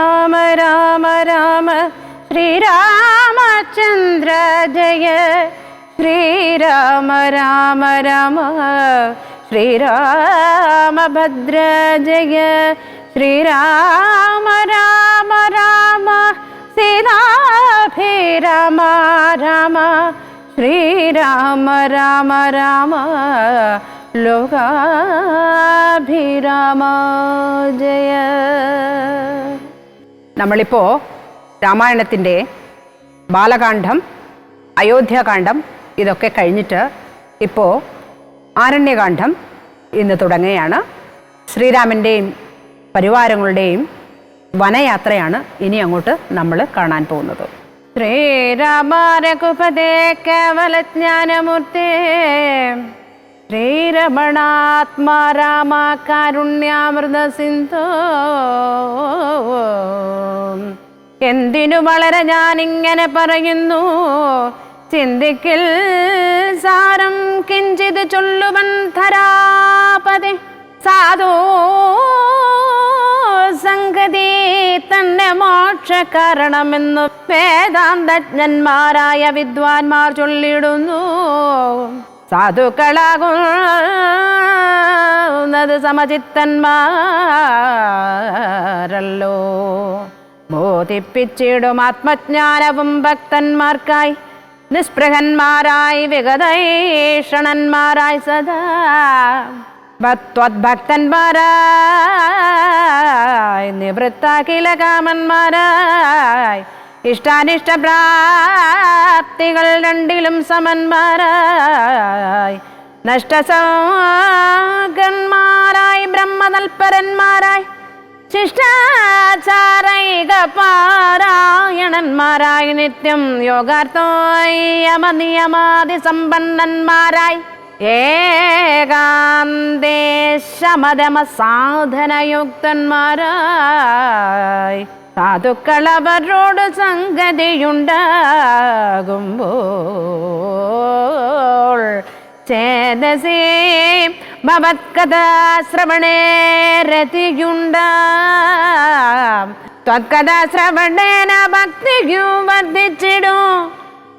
ശ്രീരാമ രാമ രാമ ശ്രീരാമചന്ദ്ര ജയ ശ്രീരാമ രാമ രാമ ശ്രീരാമഭദ്ര ജയ ശ്രീരാമ രാമ രാമ സീതാഭിരാമ രാമ ശ്രീരാമ രാമ രാമ ലോകാഭിരാമ ജയ. നമ്മളിപ്പോൾ രാമായണത്തിൻ്റെ ബാലകാന്ഡം, അയോധ്യാകാന്ഡം ഇതൊക്കെ കഴിഞ്ഞിട്ട് ഇപ്പോൾ ആരണ്യകാന്ഡം ഇന്ന് തുടങ്ങുകയാണ്. ശ്രീരാമൻ്റെയും പരിവാരങ്ങളുടെയും വനയാത്രയാണ് ഇനി അങ്ങോട്ട് നമ്മൾ കാണാൻ പോകുന്നത്. ശ്രീരാമ രഘുപതേ കേവലജ്ഞാനമൂർത്തേ ശ്രീരമണാത്മാ രാമ കാരുണ്യാമൃത സിന്ധോ. എന്തിനു വളരെ ഞാനിങ്ങനെ പറയുന്നു, ചിന്തിക്കിൽ സാരം കിഞ്ചിത് ചൊല്ലുവൻ ധരാപതി. സാധു സംഗതി തന്നെ മോക്ഷ കാരണമെന്നു വേദാന്തജ്ഞന്മാരായ വിദ്വാൻമാർ ചൊല്ലിടുന്നു. സാധുക്കളാകുന്നത് സമചിത്തന്മാരല്ലോ. ബോധിപ്പിച്ചിടും ആത്മജ്ഞാനവും ഭക്തന്മാർക്കായി, നിസ്പൃഹന്മാരായി വിഗതൈഷണന്മാരായി സദാ ഭക്തന്മാരായി നിവൃത്താഖില കാമന്മാരായി ഇഷ്ടാനിഷ്ടപ്രാപ്തികൾ രണ്ടിലും സമന്മാരായി നഷ്ടസൗകന്മാരായി ബ്രഹ്മതൽപരന്മാരായി ശിഷ്ടാചാരൈക പാരായണന്മാരായി നിത്യം യോഗാർത്ഥോയമനിയമാതി സമ്പന്നന്മാരായി ഏകാന്തേശമതമ സാധനയുക്തന്മാരായി സാധുക്കളവരോട് സംഗതിയുണ്ടാകുമ്പോൾ ചേതസേ ഭവത്കഥാശ്രവണേ രതിയുണ്ടാം. ത്വത്കഥാശ്രവണേന ഭക്തിയും വർദ്ധിച്ചിടും.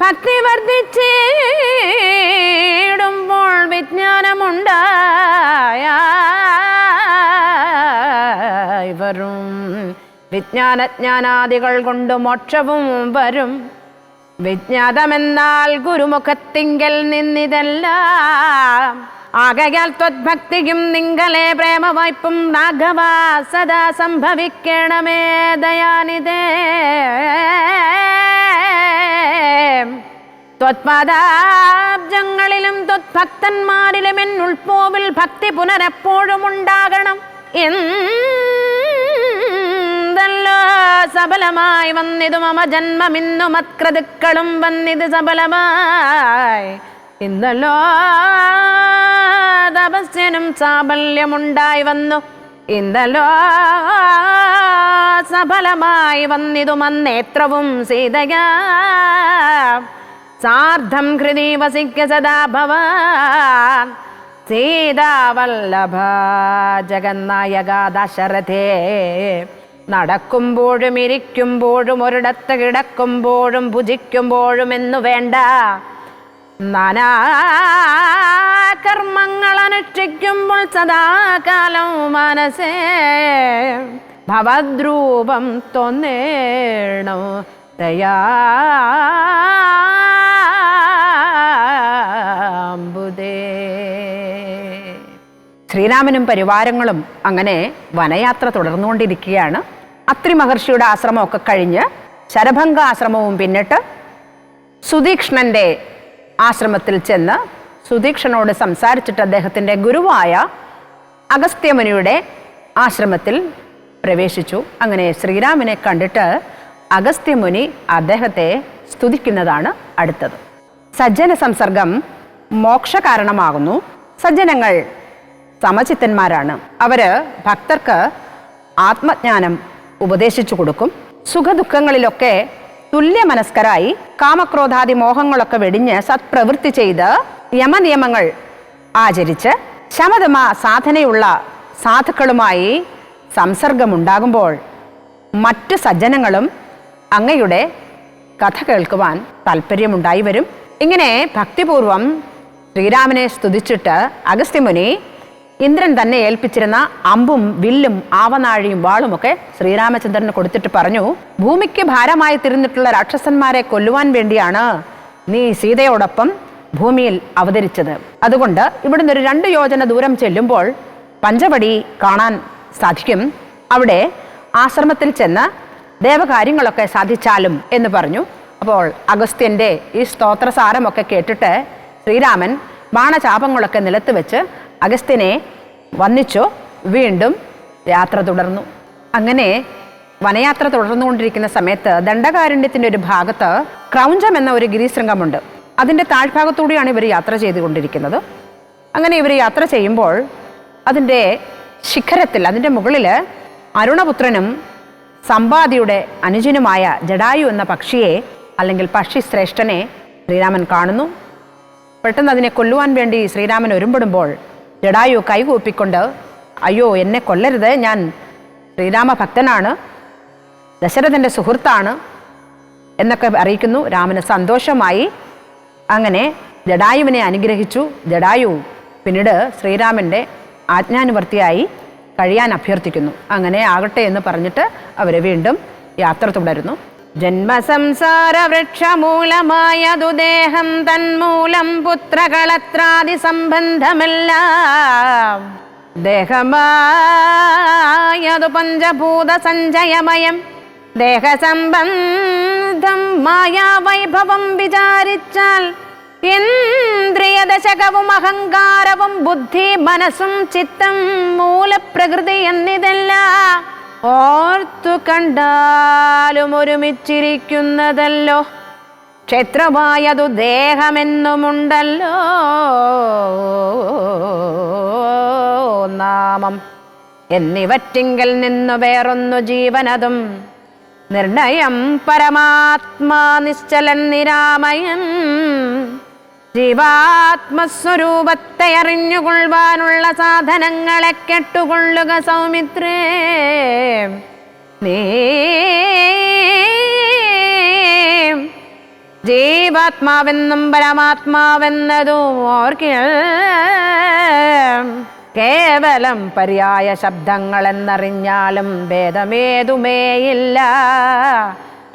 ഭക്തി വർദ്ധിച്ചിടുമ്പോൾ വിജ്ഞാനമുണ്ടായി വരും. വിജ്ഞാനജ്ഞാനാദികൾ കൊണ്ട് മോക്ഷവും വരും. വിജ്ഞാതമെന്നാൽ ഗുരുമുഖത്തിങ്കൽ നിന്നിതെല്ലാം. ആകയാൽ ത്വദ്ഭക്തിയും നിങ്ങളെ പ്രേമവായ്പും രാഘവ സദാ സംഭവിക്കണമേ ദയാനിധേ. ത്വത്പാദാബ്ജങ്ങളിലും ത്വത്ഭക്തന്മാരിലും എന്നുൾപ്പോവിൽ ഭക്തി പുനരെപ്പോഴും ഉണ്ടാകണം. എന്തല്ലോ സഫലമായി വന്നിതു മമ ജന്മമിന്നു മത്കൃതുക്കളും വന്നിത് സഫലമായി. ഇന്നല്ലോ തപസ്യനും സാഫല്യമുണ്ടായി വന്നു. ഇന്നല്ലോ സഫലമായി വന്നിതു മന്നേത്രവും സീതയാ. സാർദ്ധം ഹൃദി വസിക്ക സദാ ഭവാൻ സീതാവല്ലഭ ജഗന്നായക ദശരഥേ. നടക്കുമ്പോഴും ഇരിക്കുമ്പോഴും ഒരിടത്ത് കിടക്കുമ്പോഴും ഭുജിക്കുമ്പോഴും എന്നു വേണ്ട നാനാ കർമ്മങ്ങൾ അനുഷ്ഠിക്കുമ്പോൾ സദാകാലം മനസ്സേ ഭവദ്രൂപം തോന്നേണം ദയാംബുദേ. ശ്രീരാമനും പരിവാരങ്ങളും അങ്ങനെ വനയാത്ര തുടർന്നുകൊണ്ടിരിക്കുകയാണ്. അത്രി മഹർഷിയുടെ ആശ്രമമൊക്കെ കഴിഞ്ഞ് ശരഭംഗ ആശ്രമവും പിന്നിട്ട് സുതീക്ഷ്ണന്റെ ആശ്രമത്തിൽ ചെന്ന് സുതീക്ഷണോട് സംസാരിച്ചിട്ട് അദ്ദേഹത്തിൻ്റെ ഗുരുവായ അഗസ്ത്യമുനിയുടെ ആശ്രമത്തിൽ പ്രവേശിച്ചു. അങ്ങനെ ശ്രീരാമനെ കണ്ടിട്ട് അഗസ്ത്യമുനി അദ്ദേഹത്തെ സ്തുതിക്കുന്നതാണ് അടുത്തത്. സജ്ജന സംസർഗം മോക്ഷകാരണമാകുന്നു. സജ്ജനങ്ങൾ സമചിത്തന്മാരാണ്. അവര് ഭക്തർക്ക് ആത്മജ്ഞാനം ഉപദേശിച്ചു കൊടുക്കും. സുഖദുഃഖങ്ങളിലൊക്കെ തുല്യമനസ്കരായി കാമക്രോധാദി മോഹങ്ങളൊക്കെ വെടിഞ്ഞ് സത്പ്രവൃത്തി ചെയ്ത് യമനിയമങ്ങൾ ആചരിച്ച് ശമതമ സാധനയുള്ള സാധുക്കളുമായി സംസർഗമുണ്ടാകുമ്പോൾ മറ്റ് സജ്ജനങ്ങളും അങ്ങയുടെ കഥ കേൾക്കുവാൻ താല്പര്യമുണ്ടായി വരും. ഇങ്ങനെ ഭക്തിപൂർവം ശ്രീരാമനെ സ്തുതിച്ചിട്ട് അഗസ്ത്യമുനി ഇന്ദ്രൻ തന്നെ ഏൽപ്പിച്ചിരുന്ന അമ്പും വില്ലും ആവനാഴിയും വാളുമൊക്കെ ശ്രീരാമചന്ദ്രന് കൊടുത്തിട്ട് പറഞ്ഞു, ഭൂമിക്ക് ഭാരമായി തീർന്നിട്ടുള്ള രാക്ഷസന്മാരെ കൊല്ലുവാൻ വേണ്ടിയാണ് നീ സീതയോടൊപ്പം ഭൂമിയിൽ അവതരിച്ചത്. അതുകൊണ്ട് ഇവിടുന്ന് ഒരു 2 യോജന ദൂരം ചെല്ലുമ്പോൾ പഞ്ചവടി കാണാൻ സാധിക്കും. അവിടെ ആശ്രമത്തിൽ ചെന്ന് ദേവകാര്യങ്ങളൊക്കെ സാധിച്ചാലും എന്ന് പറഞ്ഞു. അപ്പോൾ അഗസ്ത്യൻ്റെ ഈ സ്തോത്രസാരമൊക്കെ കേട്ടിട്ട് ശ്രീരാമൻ ബാണചാപങ്ങളൊക്കെ നിലത്ത് വെച്ച് അഗസ്ത്യനെ വന്ദിച്ചു വീണ്ടും യാത്ര തുടർന്നു. അങ്ങനെ വനയാത്ര തുടർന്നുകൊണ്ടിരിക്കുന്ന സമയത്ത് ദണ്ഡകാരണ്യത്തിൻ്റെ ഒരു ഭാഗത്ത് ക്രൗഞ്ചം എന്ന ഒരു ഗിരിശൃംഗമുണ്ട്. അതിൻ്റെ താഴ്ഭാഗത്തൂടെയാണ് ഇവർ യാത്ര ചെയ്തുകൊണ്ടിരിക്കുന്നത്. അങ്ങനെ ഇവർ യാത്ര ചെയ്യുമ്പോൾ അതിൻ്റെ ശിഖരത്തിൽ, അതിൻ്റെ മുകളിൽ അരുണപുത്രനും സമ്പാദിയുടെ അനുജനുമായ ജടായു എന്ന പക്ഷിയെ അല്ലെങ്കിൽ പക്ഷി ശ്രേഷ്ഠനെ ശ്രീരാമൻ കാണുന്നു. പെട്ടെന്ന് അതിനെ കൊല്ലുവാൻ വേണ്ടി ശ്രീരാമൻ ഒരുമ്പെടുമ്പോൾ ജടായു കൈകൂപ്പിക്കൊണ്ട്, അയ്യോ എന്നെ കൊല്ലരുത്, ഞാൻ ശ്രീരാമ ഭക്തനാണ്, ദശരഥൻ്റെ സുഹൃത്താണ് എന്നൊക്കെ അറിയിക്കുന്നു. രാമന് സന്തോഷമായി. അങ്ങനെ ജടായുവിനെ അനുഗ്രഹിച്ചു. ജടായു പിന്നീട് ശ്രീരാമൻ്റെ ആജ്ഞാനുവർത്തിയായി കഴിയാൻ അഭ്യർത്ഥിക്കുന്നു. അങ്ങനെ ആകട്ടെ എന്ന് പറഞ്ഞിട്ട് അവർ വീണ്ടും യാത്ര തുടരുന്നു. ജന്മസംസാര വൃക്ഷമൂലമായതു ദേഹം തന്മൂലം പുത്രകളത്രാദി സംബന്ധമെല്ലാം ദേഹമായതു പഞ്ചഭൂത സഞ്ചയമയം ദേഹസംബന്ധം മായാവൈഭവം വിചാരിച്ചാൽ ഇന്ദ്രിയദശകവും അഹങ്കാരവും ബുദ്ധി മനസ്സും ചിത്തം മൂലപ്രകൃതി എന്നിതെല്ലാം ഓർത്തു കണ്ടാലും ഒരുമിച്ചിരിക്കുന്നതല്ലോ. ക്ഷേത്രമായതു ദേഹമെന്നുമുണ്ടല്ലോ നാമം എന്നിവറ്റിങ്കൽ നിന്നു വേറൊന്നു ജീവനതും നിർണയം പരമാത്മാ നിശ്ചലൻ നിരാമയൻ. ജീവാത്മസ്വരൂപത്തെ അറിഞ്ഞുകൊള്ളുവാനുള്ള സാധനങ്ങളെ കെട്ടുകൊള്ളുക സൗമിത്രേ. നീ ജീവാത്മാവെന്നും പരമാത്മാവെന്നതും ഓർക്കുക. കേവലം പര്യായ ശബ്ദങ്ങളെന്നറിഞ്ഞാലും ഭേദമേതുമേയില്ല.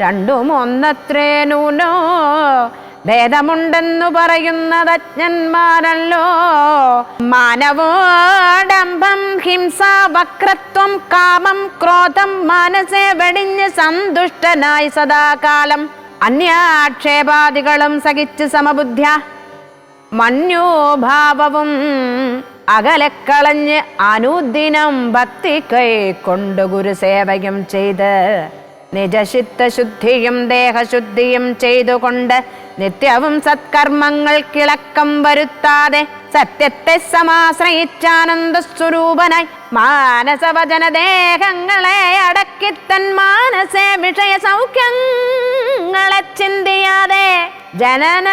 രണ്ടും ഒന്നത്രേ നൂനോ ഭേദമുണ്ടെന്നു പറയുന്നത് അജ്ഞന്മാരല്ലോ. മാനവോഡംബം ഹിംസ വക്രത്വം കാമം ക്രോധം മനസ്സെ വെടിഞ്ഞ് സന്തുഷ്ടനായി സദാകാലം അന്യാക്ഷേപാദികളും സഹിച്ച് സമബുദ്ധ്യ മന്യോഭാവവും അകലക്കളഞ്ഞ് അനുദിനം ഭക്തി കൈക്കൊണ്ടു ഗുരുസേവയും ചെയ്ത് നിജശിത്തശുദ്ധിയും ദേഹശുദ്ധിയും ചെയ്തുകൊണ്ട് നിത്യവും സത്കർമ്മങ്ങൾ കിളക്കം വരുത്താതെ സത്യത്തെ സമാശ്രയിച്ചാനന്ദ സ്വരൂപനായി മാനസവചനദേഹങ്ങളെ അടക്കിത്തൻ മാനസേ വിഷയ സൗഖ്യങ്ങളെ ചിന്തിയാതെ ജനന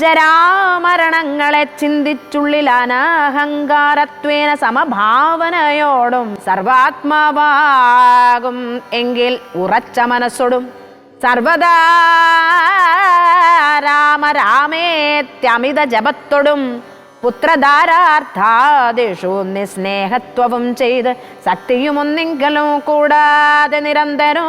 ജരാമരണങ്ങളെ ചിന്തിച്ചുള്ളിൽ അനാഹങ്കാരത്വേന സമഭാവനയോടും സർവാത്മാവാകും എങ്കിൽ ഉറച്ച മനസ്സോടും സർവദാ രാമ രാമേത്യമിത ജപത്തോടും പുത്രധാരാർത്ഥാദിഷു നിസ്നേഹത്വവും ചെയ്ത് ശക്തിയും ഒന്നെങ്കിലും കൂടാതെ നിരന്തരോ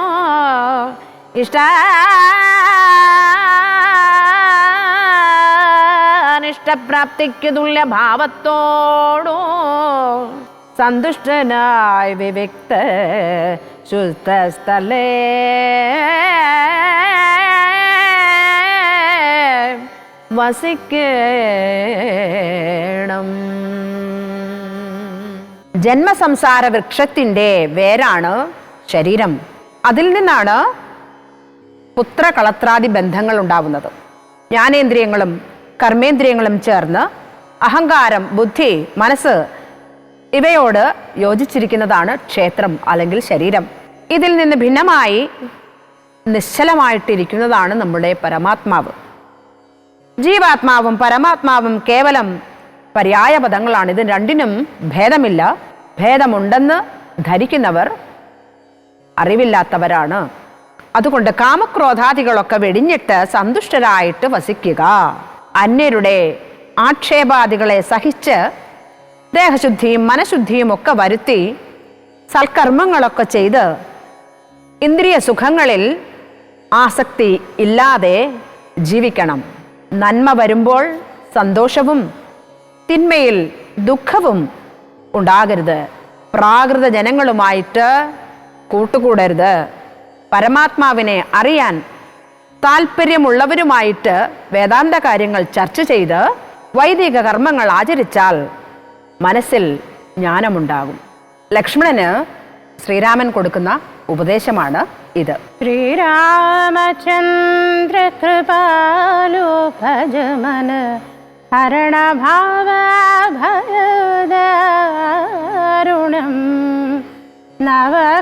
ഇഷ്ടപ്രാപ്തിക്കു തുല്യഭാവത്തോടോ സന്തുഷ്ടനായി വിവിക്ത ശുദ്ധസ്ഥലേ വസിക്കണം. ജന്മസംസാര വൃക്ഷത്തിൻ്റെ വേരാണ് ശരീരം. അതിൽ നിന്നാണ് പുത്രകളത്രാദി ബന്ധങ്ങൾ ഉണ്ടാവുന്നത്. ജ്ഞാനേന്ദ്രിയങ്ങളും കർമ്മേന്ദ്രിയങ്ങളും ചേർന്ന് അഹങ്കാരം, ബുദ്ധി, മനസ്സ് ഇവയോട് യോജിച്ചിരിക്കുന്നതാണ് ക്ഷേത്രം അല്ലെങ്കിൽ ശരീരം. ഇതിൽ നിന്ന് ഭിന്നമായി നിശ്ചലമായിട്ടിരിക്കുന്നതാണ് നമ്മുടെ പരമാത്മാവ്. ജീവാത്മാവും പരമാത്മാവും കേവലം പര്യായ പദങ്ങളാണ്. ഇത് രണ്ടിനും ഭേദമില്ല. ഭേദമുണ്ടെന്ന് ധരിക്കുന്നവർ അറിവില്ലാത്തവരാണ്. അതുകൊണ്ട് കാമക്രോധാദികളൊക്കെ വെടിഞ്ഞിട്ട് സന്തുഷ്ടരായിട്ട് വസിക്കുക. അന്യരുടെ ആക്ഷേപാദികളെ സഹിച്ച് ദേഹശുദ്ധിയും മനഃശുദ്ധിയും ഒക്കെ വരുത്തി സൽക്കർമ്മങ്ങളൊക്കെ ചെയ്ത് ഇന്ദ്രിയ സുഖങ്ങളിൽ ആസക്തി ഇല്ലാതെ ജീവിക്കണം. നന്മ വരുമ്പോൾ സന്തോഷവും തിന്മയിൽ ദുഃഖവും ഉണ്ടാകരുത്. പ്രാകൃത ജനങ്ങളുമായിട്ട് കൂട്ടുകൂടരുത്. പരമാത്മാവിനെ അറിയാൻ താല്പര്യമുള്ളവരുമായിട്ട് വേദാന്ത കാര്യങ്ങൾ ചർച്ച ചെയ്ത് വൈദിക കർമ്മങ്ങൾ ആചരിച്ചാൽ മനസ്സിൽ ജ്ഞാനമുണ്ടാകും. ലക്ഷ്മണന് ശ്രീരാമൻ കൊടുക്കുന്ന ഉപദേശമാണ് ഇത്. ശ്രീരാമചന്ദ്ര കൃപാലു ഭജമന ഹരണഭാവഭയദാരുണം നവകഞ്ചലോചന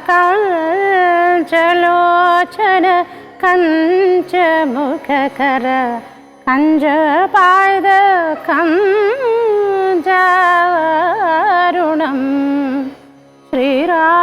കഞ്ചമുഖകര കഞ്ചപാദ കഞ്ചാരുണം ശ്രീരാമ